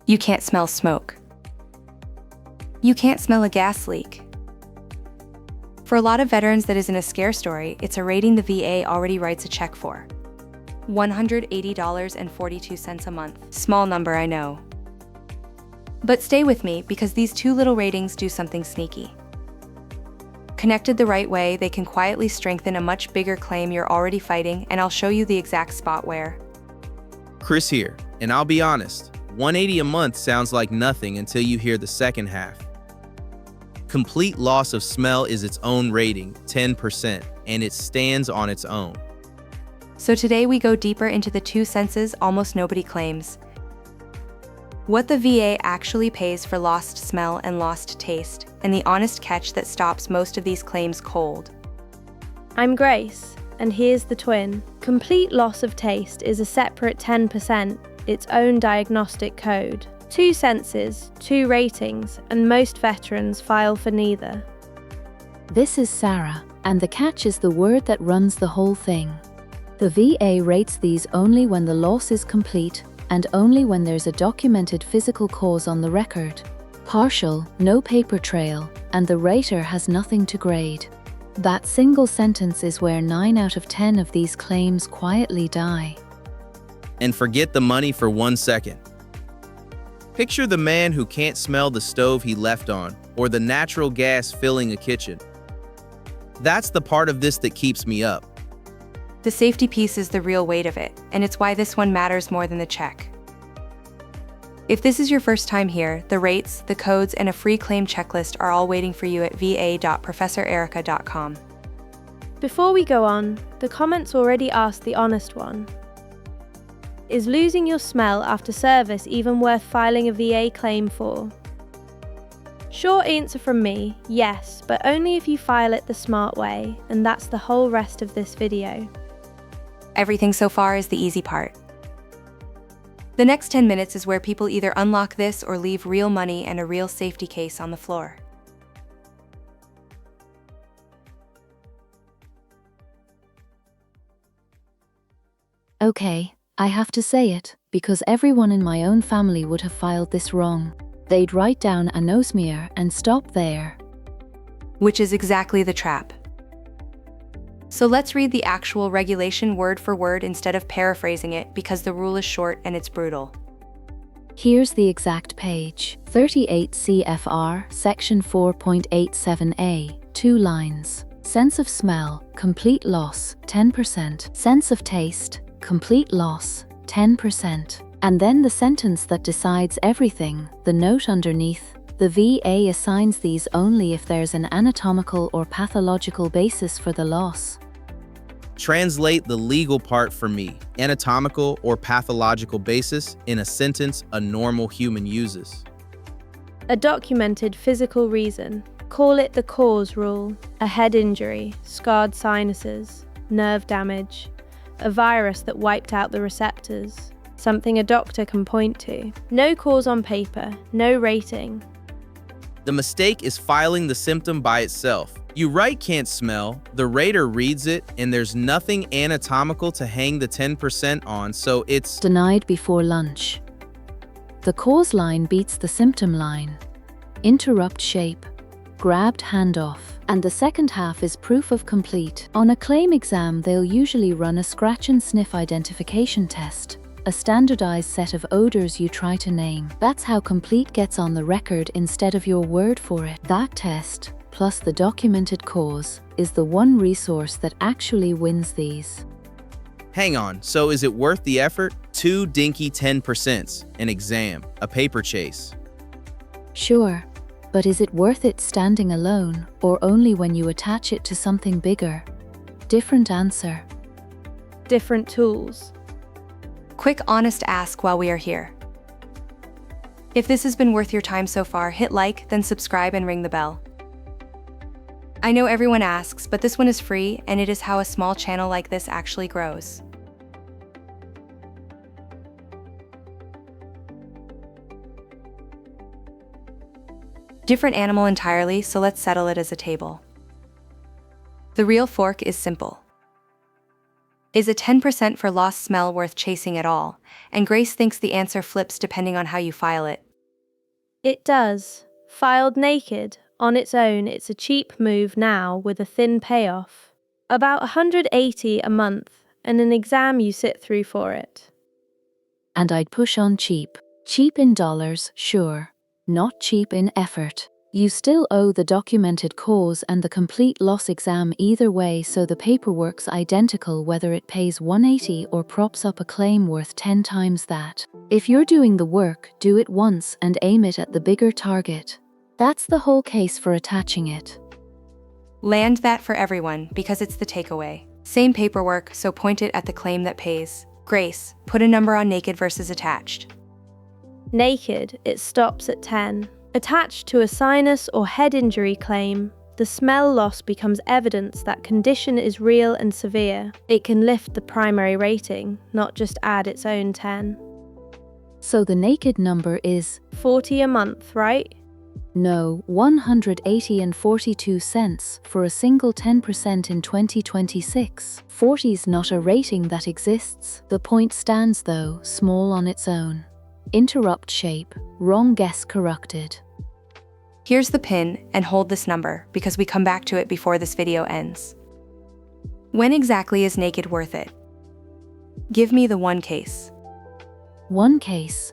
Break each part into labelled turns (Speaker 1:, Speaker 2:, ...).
Speaker 1: You can't smell smoke. You can't smell a gas leak. For a lot of veterans, that isn't a scare story, it's a rating the VA already writes a check for. $180.42 a month. Small number, I know. But stay with me, because these two little ratings do something sneaky. Connected the right way, they can quietly strengthen a much bigger claim you're already fighting, and I'll show you the exact spot where.
Speaker 2: Chris here, and I'll be honest, $180 a month sounds like nothing until you hear the second half. Complete loss of smell is its own rating, 10%, and it stands on its own.
Speaker 1: So today we go deeper into the two senses almost nobody claims. What the VA actually pays for lost smell and lost taste, and the honest catch that stops most of these claims cold.
Speaker 3: I'm Grace, and here's the twin. Complete loss of taste is a separate 10%, its own diagnostic code. Two senses, two ratings, and most veterans file for neither.
Speaker 4: This is Sarah, and the catch is the word that runs the whole thing. The VA rates these only when the loss is complete, and only when there's a documented physical cause on the record. Partial, no paper trail, and the rater has nothing to grade. That single sentence is where 9 out of 10 of these claims quietly die.
Speaker 2: And forget the money for 1 second. Picture the man who can't smell the stove he left on, or the natural gas filling a kitchen. That's the part of this that keeps me up.
Speaker 1: The safety piece is the real weight of it, and it's why this one matters more than the check. If this is your first time here, the rates, the codes, and a free claim checklist are all waiting for you at va.professorerica.com.
Speaker 3: Before we go on, the comments already asked the honest one. Is losing your smell after service even worth filing a VA claim for? Short answer from me, yes, but only if you file it the smart way, and that's the whole rest of this video.
Speaker 1: Everything so far is the easy part. The next 10 minutes is where people either unlock this or leave real money and a real safety case on the floor.
Speaker 4: Okay, I have to say it, because everyone in my own family would have filed this wrong. They'd write down anosmia and stop there.
Speaker 1: Which is exactly the trap. So let's read the actual regulation word for word instead of paraphrasing it, because the rule is short and it's brutal.
Speaker 4: Here's the exact page. 38 CFR, section 4.87a, 2 lines. Sense of smell, complete loss, 10%. Sense of taste, complete loss, 10%. And then the sentence that decides everything, the note underneath. The VA assigns these only if there's an anatomical or pathological basis for the loss.
Speaker 2: Translate the legal part for me. Anatomical or pathological basis in a sentence a normal human uses.
Speaker 3: A documented physical reason. Call it the cause rule. A head injury, scarred sinuses, nerve damage, a virus that wiped out the receptors. Something a doctor can point to. No cause on paper, no rating.
Speaker 2: The mistake is filing the symptom by itself. You write can't smell, the rater reads it, and there's nothing anatomical to hang the 10% on, so it's
Speaker 4: denied before lunch. The cause line beats the symptom line. Interrupt shape. Grabbed handoff. And the second half is proof of complete. On a claim exam, they'll usually run a scratch and sniff identification test. A standardized set of odors you try to name. That's how complete gets on the record instead of your word for it. That test, plus the documented cause, is the one resource that actually wins these.
Speaker 2: hang on, so is it worth the effort? 2 dinky 10%, an exam, a paper chase.
Speaker 4: Sure, but is it worth it standing alone, or only when you attach it to something bigger? Different answer.
Speaker 3: Different tools.
Speaker 1: Quick honest ask while we are here. If this has been worth your time so far, hit like, then subscribe and ring the bell. I know everyone asks, but this one is free, and it is how a small channel like this actually grows. Different animal entirely, so let's settle it as a table. The real fork is simple. Is a 10% for lost smell worth chasing at all? And Grace thinks the answer flips depending on how you file it.
Speaker 3: It does. Filed naked, on its own, it's a cheap move now with a thin payoff. About $180 a month, and an exam you sit through for it.
Speaker 4: And I'd push on cheap. Cheap in dollars, sure. Not cheap in effort. You still owe the documented cause and the complete loss exam either way, so the paperwork's identical whether it pays $180 or props up a claim worth 10 times that. If you're doing the work, do it once and aim it at the bigger target. That's the whole case for attaching it.
Speaker 1: Land that for everyone because it's the takeaway. Same paperwork, so point it at the claim that pays. Grace, put a number on naked versus attached.
Speaker 3: Naked, it stops at 10. Attached to a sinus or head injury claim, the smell loss becomes evidence that condition is real and severe. It can lift the primary rating, not just add its own 10.
Speaker 4: So the naked number is
Speaker 3: $40 a month, right?
Speaker 4: no, $180.42 for a single 10% in 2026. 40's not a rating that exists. The point stands though, small on its own. Interrupt shape, wrong guess corrected.
Speaker 1: Here's the pin, and hold this number because we come back to it before this video ends. When exactly is naked worth it? Give me the one case.
Speaker 4: One case.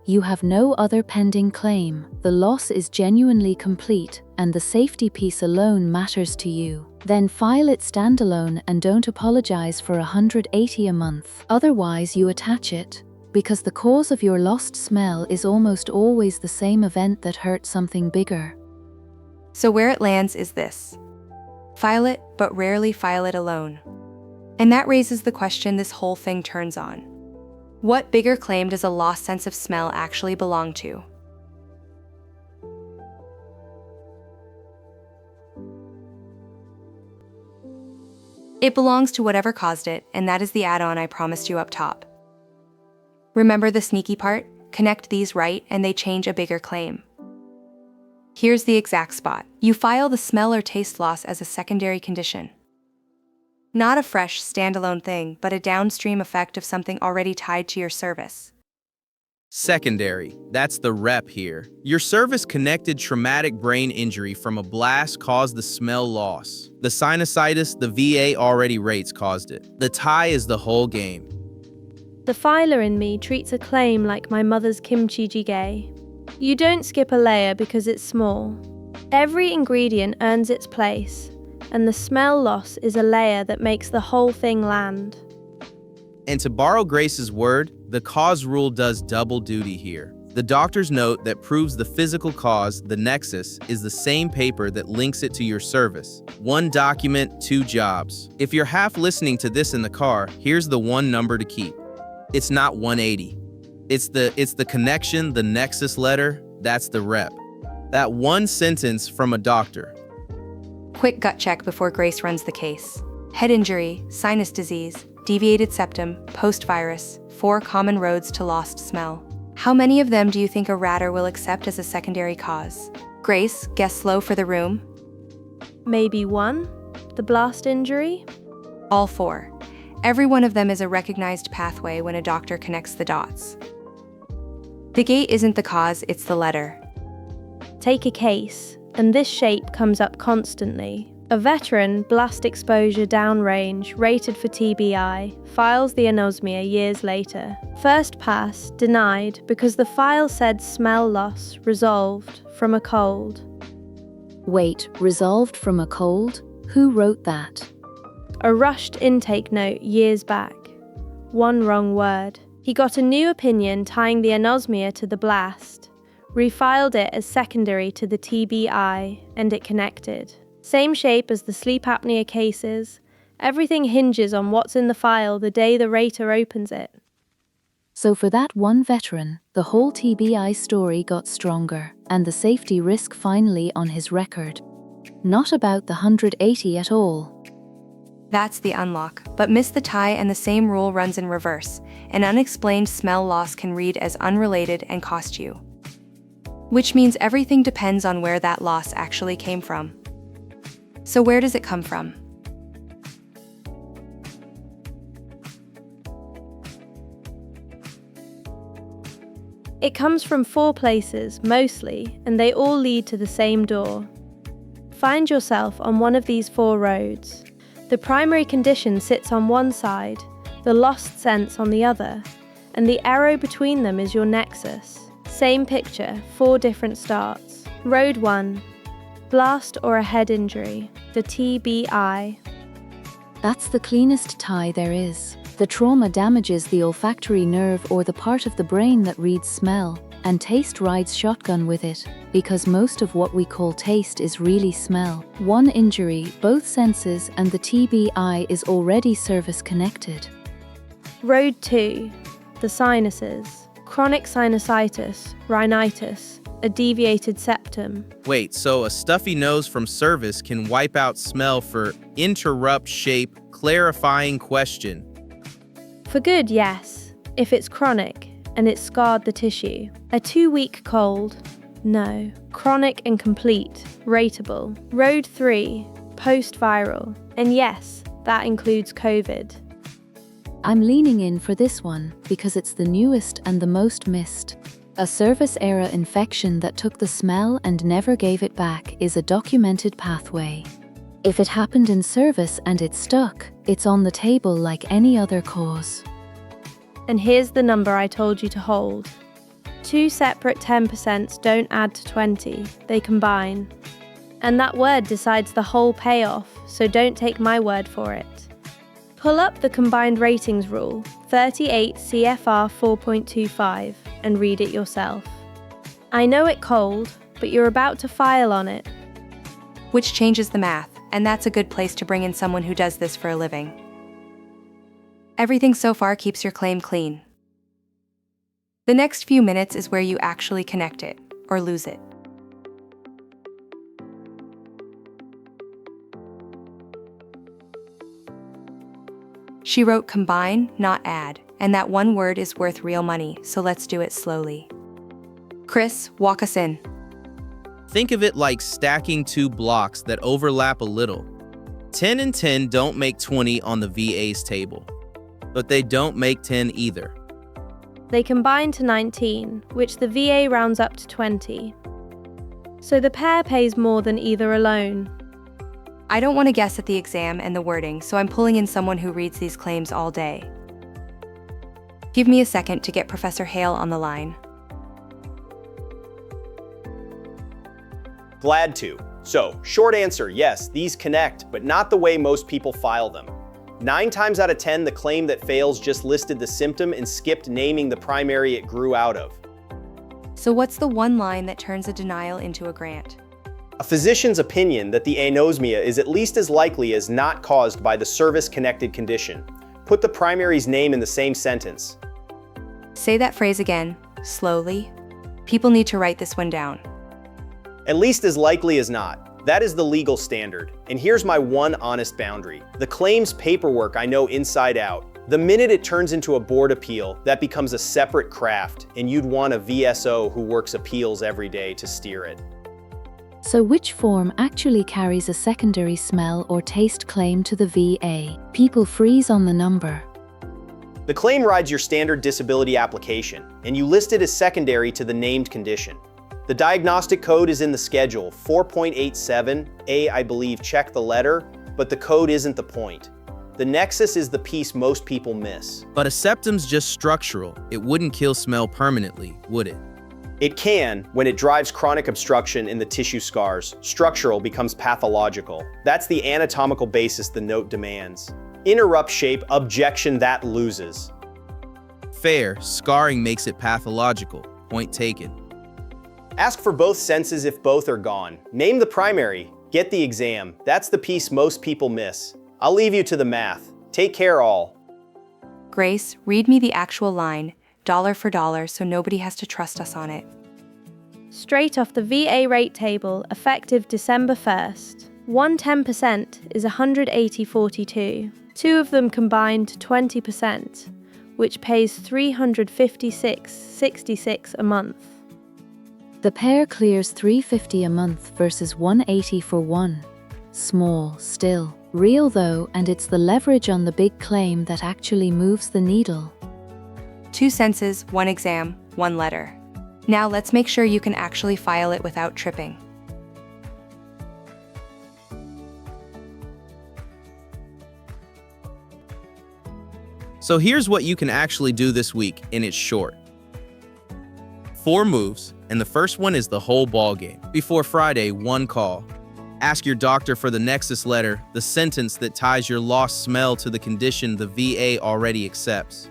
Speaker 4: You have no other pending claim, the loss is genuinely complete, and the safety piece alone matters to you. Then file it standalone and don't apologize for $180 a month. Otherwise you attach it, because the cause of your lost smell is almost always the same event that hurt something bigger.
Speaker 1: So where it lands is this. File it, but rarely file it alone. And that raises the question this whole thing turns on. What bigger claim does a lost sense of smell actually belong to? It belongs to whatever caused it, and that is the add-on I promised you up top. Remember the sneaky part? Connect these right and they change a bigger claim. Here's the exact spot. You file the smell or taste loss as a secondary condition. Not a fresh, standalone thing, but a downstream effect of something already tied to your service.
Speaker 2: Secondary, that's the rep here. Your service-connected traumatic brain injury from a blast caused the smell loss. The sinusitis the VA already rates caused it. The tie is the whole game.
Speaker 3: The filer in me treats a claim like my mother's kimchi jjigae. You don't skip a layer because it's small. Every ingredient earns its place, and the smell loss is a layer that makes the whole thing land.
Speaker 2: And to borrow Grace's word, the cause rule does double duty here. The doctor's note that proves the physical cause, the nexus, is the same paper that links it to your service. One document, two jobs. If you're half listening to this in the car, here's the one number to keep. It's not 180. It's the connection, the nexus letter, that's the rep. That one sentence from a doctor.
Speaker 1: Quick gut check before Grace runs the case. Head injury, sinus disease, deviated septum, post-virus, 4 common roads to lost smell. How many of them do you think a ratter will accept as a secondary cause? Grace, guess slow for the room.
Speaker 3: Maybe 1? The blast injury?
Speaker 1: All 4. Every one of them is a recognized pathway when a doctor connects the dots. The gate isn't the cause, it's the letter.
Speaker 3: Take a case, and this shape comes up constantly. A veteran, blast exposure downrange, rated for TBI, files the anosmia years later. First pass, denied, because the file said smell loss, resolved, from a cold.
Speaker 4: Wait, resolved from a cold? Who wrote that?
Speaker 3: A rushed intake note years back. One wrong word. He got a new opinion tying the anosmia to the blast, refiled it as secondary to the TBI, and it connected. Same shape as the sleep apnea cases. Everything hinges on what's in the file the day the rater opens it.
Speaker 4: So for that one veteran, the whole TBI story got stronger, and the safety risk finally on his record. Not about the 180 at all.
Speaker 1: That's the unlock, but miss the tie and the same rule runs in reverse. An unexplained smell loss can read as unrelated and cost you. Which means everything depends on where that loss actually came from. So where does it come from?
Speaker 3: It comes from 4 places, mostly, and they all lead to the same door. Find yourself on one of these 4 roads. The primary condition sits on one side, the lost sense on the other, and the arrow between them is your nexus. Same picture, 4 different starts. Road 1. Blast or a head injury, the TBI.
Speaker 4: That's the cleanest tie there is. The trauma damages the olfactory nerve or the part of the brain that reads smell, and taste rides shotgun with it, because most of what we call taste is really smell. One injury, both senses, and the TBI is already service-connected.
Speaker 3: Road 2. The sinuses. Chronic sinusitis, rhinitis, a deviated septum.
Speaker 2: Wait, so a stuffy nose from service can wipe out smell for interrupt shape clarifying question?
Speaker 3: For good, yes, if it's chronic and it's scarred the tissue. A 2-week cold, no. Chronic and complete, rateable. Road 3, post-viral, and yes, that includes COVID.
Speaker 4: I'm leaning in for this one because it's the newest and the most missed. A service-era infection that took the smell and never gave it back is a documented pathway. If it happened in service and it stuck, it's on the table like any other cause.
Speaker 3: And here's the number I told you to hold. 2 separate 10% don't add to 20, they combine. And that word decides the whole payoff, so don't take my word for it. Pull up the combined ratings rule, 38 CFR 4.25, and read it yourself. I know it cold, but you're about to file on it.
Speaker 1: Which changes the math, and that's a good place to bring in someone who does this for a living. Everything so far keeps your claim clean. The next few minutes is where you actually connect it, or lose it. She wrote combine, not add, and that one word is worth real money, so let's do it slowly. Chris, walk us in.
Speaker 2: Think of it like stacking 2 blocks that overlap a little. 10 and 10 don't make 20 on the VA's table, but they don't make 10 either.
Speaker 3: They combine to 19, which the VA rounds up to 20. So the pair pays more than either alone.
Speaker 1: I don't want to guess at the exam and the wording, so I'm pulling in someone who reads these claims all day. Give me a second to get Professor Hale on the line.
Speaker 5: Glad to. So, short answer, yes, these connect, but not the way most people file them. 9 times out of 10, the claim that fails just listed the symptom and skipped naming the primary it grew out of.
Speaker 1: So what's the one line that turns a denial into a grant?
Speaker 5: A physician's opinion that the anosmia is at least as likely as not caused by the service-connected condition. Put the primary's name in the same sentence.
Speaker 1: Say that phrase again, slowly. People need to write this one down.
Speaker 5: At least as likely as not. That is the legal standard. And here's my one honest boundary. The claims paperwork I know inside out. The minute it turns into a board appeal, that becomes a separate craft, and you'd want a VSO who works appeals every day to steer it.
Speaker 4: So which form actually carries a secondary smell or taste claim to the VA? People freeze on the number.
Speaker 5: The claim rides your standard disability application, and you list it as secondary to the named condition. The diagnostic code is in the schedule, 4.87. I believe, check the letter, but the code isn't the point. The nexus is the piece most people miss.
Speaker 2: But a septum's just structural. It wouldn't kill smell permanently, would it?
Speaker 5: It can, when it drives chronic obstruction in the tissue scars. Structural becomes pathological. That's the anatomical basis the note demands. Interrupt shape, objection, that loses.
Speaker 2: Fair, scarring makes it pathological. Point taken.
Speaker 5: Ask for both senses if both are gone. Name the primary. Get the exam. That's the piece most people miss. I'll leave you to the math. Take care all.
Speaker 1: Grace, read me the actual line, dollar for dollar, so nobody has to trust us on it.
Speaker 3: Straight off the VA rate table, effective December 1st. 110% is 180.42. 2 of them combined to 20%, which pays $356.66 a month.
Speaker 4: The pair clears $350 a month versus $180 for one. Small, still. Real though, and it's the leverage on the big claim that actually moves the needle.
Speaker 1: 2 senses, 1 exam, 1 letter. Now let's make sure you can actually file it without tripping.
Speaker 2: So here's what you can actually do this week, and it's short. 4 moves, and the first one is the whole ball game. Before Friday, 1 call. Ask your doctor for the nexus letter, the sentence that ties your lost smell to the condition the VA already accepts.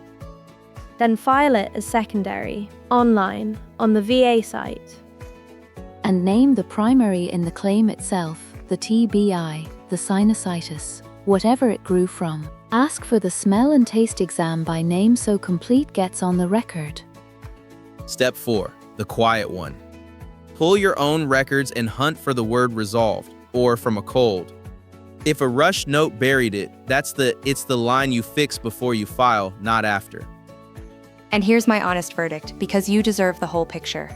Speaker 3: Then file it as secondary, online, on the VA site.
Speaker 4: And name the primary in the claim itself, the TBI, the sinusitis, whatever it grew from. Ask for the smell and taste exam by name so complete gets on the record.
Speaker 2: Step 4, the quiet one. Pull your own records and hunt for the word resolved, or from a cold. If a rush note buried it, it's the line you fix before you file, not after.
Speaker 1: And here's my honest verdict, because you deserve the whole picture.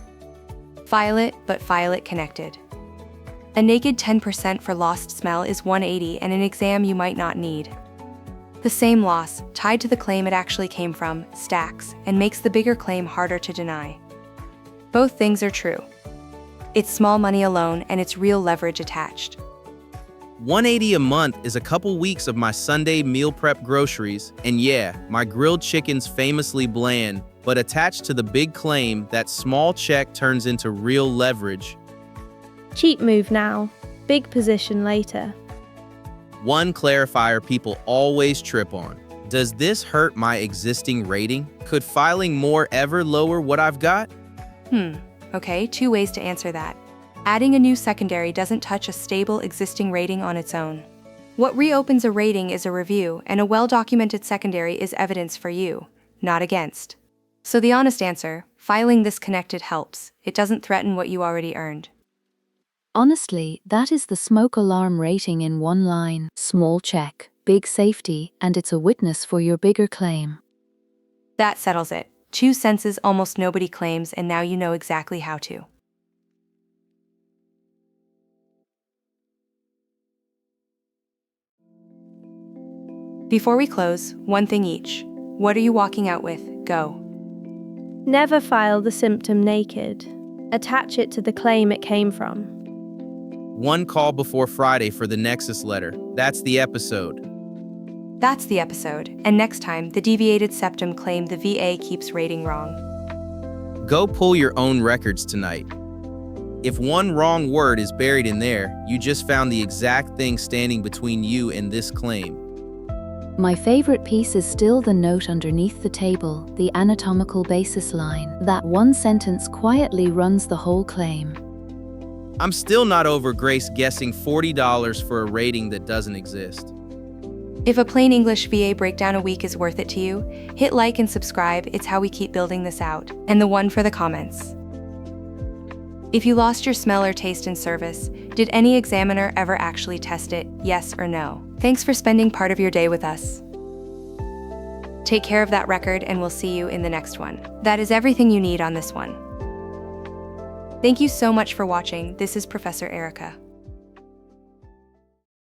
Speaker 1: File it, but file it connected. A naked 10% for lost smell is 180 and an exam you might not need. The same loss, tied to the claim it actually came from, stacks and makes the bigger claim harder to deny. Both things are true. It's small money alone and it's real leverage attached.
Speaker 2: $180 a month is a couple weeks of my Sunday meal prep groceries, and yeah, my grilled chicken's famously bland, but attached to the big claim, that small check turns into real leverage.
Speaker 3: Cheap move now, big position later.
Speaker 2: One clarifier people always trip on. Does this hurt my existing rating? Could filing more ever lower what I've got?
Speaker 1: Okay, 2 ways to answer that. Adding a new secondary doesn't touch a stable existing rating on its own. What reopens a rating is a review, and a well-documented secondary is evidence for you, not against. So the honest answer, filing this connected helps. It doesn't threaten what you already earned.
Speaker 4: Honestly, that is the smoke alarm rating in one line. Small check, big safety, and it's a witness for your bigger claim.
Speaker 1: That settles it. 2 senses almost nobody claims, and now you know exactly how to. Before we close, 1 thing each. What are you walking out with? Go.
Speaker 3: Never file the symptom naked. Attach it to the claim it came from.
Speaker 2: 1 call before Friday for the nexus letter. That's the episode.
Speaker 1: That's the episode, and next time, the deviated septum claim the VA keeps rating wrong.
Speaker 2: Go pull your own records tonight. If 1 wrong word is buried in there, you just found the exact thing standing between you and this claim.
Speaker 4: My favorite piece is still the note underneath the table, the anatomical basis line. That one sentence quietly runs the whole claim.
Speaker 2: I'm still not over Grace guessing $40 for a rating that doesn't exist.
Speaker 1: If a plain English VA breakdown a week is worth it to you, hit like and subscribe. It's how we keep building this out. And the 1 for the comments. If you lost your smell or taste in service, did any examiner ever actually test it, yes or no? Thanks for spending part of your day with us. Take care of that record and we'll see you in the next one. That is everything you need on this one. Thank you so much for watching. This is Professor Erica.